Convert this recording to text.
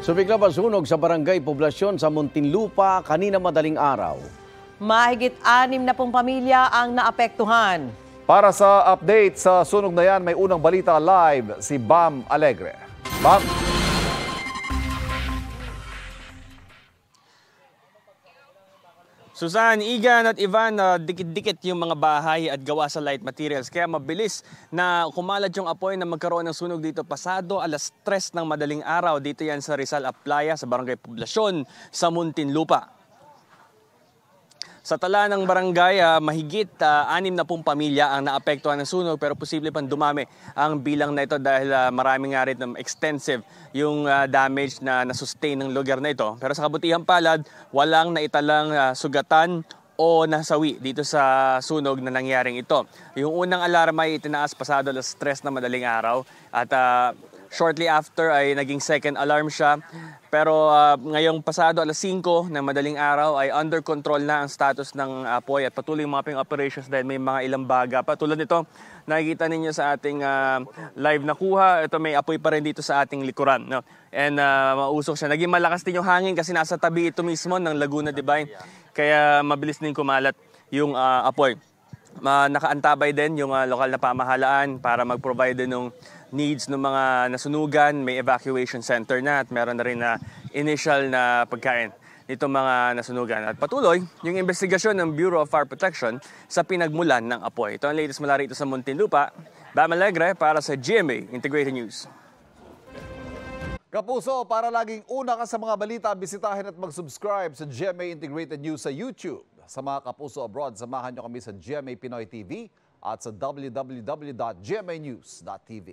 Sumikla pa sunog sa barangay poblasyon sa Muntinlupa kanina madaling araw. Mahigit 60 pamilya ang naapektuhan. Para sa update sa sunog na yan, may unang balita live si Bam Alegre. Bam! Susan, Igan at Ivan, dikit-dikit yung mga bahay at gawa sa light materials. Kaya mabilis na kumalat yung apoy na magkaroon ng sunog dito pasado alas 3 ng madaling araw. Dito yan sa Rizal Aplaya sa Barangay Poblasyon sa Muntinlupa. Sa tala ng barangay, mahigit 60 pamilya ang naapektuhan ng sunog pero posible pang dumami ang bilang na ito dahil marami nga rin extensive yung damage na nasustain ng lugar na ito. Pero sa kabutihang palad, walang naitalang sugatan o nasawi dito sa sunog na nangyaring ito. Yung unang alarma ay itinaas pasado alas 3 na madaling araw at shortly after ay naging second alarm siya. Pero ngayong pasado alas 5 na madaling araw ay under control na ang status ng apoy at patuloy yung mapping operations dahil may mga ilang baga pa. Tulad nito, nakikita ninyo sa ating live na kuha. Ito may apoy pa rin dito sa ating likuran. No? And mausok siya. Naging malakas din yung hangin kasi nasa tabi ito mismo ng Laguna Divine. Kaya mabilis din kumalat yung apoy. Nakaantabay din yung lokal na pamahalaan para mag-provide din ng needs ng mga nasunugan. May evacuation center na at meron na rin na initial na pagkain nitong mga nasunugan. At patuloy yung investigasyon ng Bureau of Fire Protection sa pinagmulan ng apoy. Ito ang latest mula rito sa Muntinlupa. Bam Alegre para sa GMA Integrated News. Kapuso, para laging una ka sa mga balita, bisitahin at mag-subscribe sa GMA Integrated News sa YouTube. Sa mga kapuso abroad, samahan nyo kami sa GMA Pinoy TV at sa www.gmanews.tv.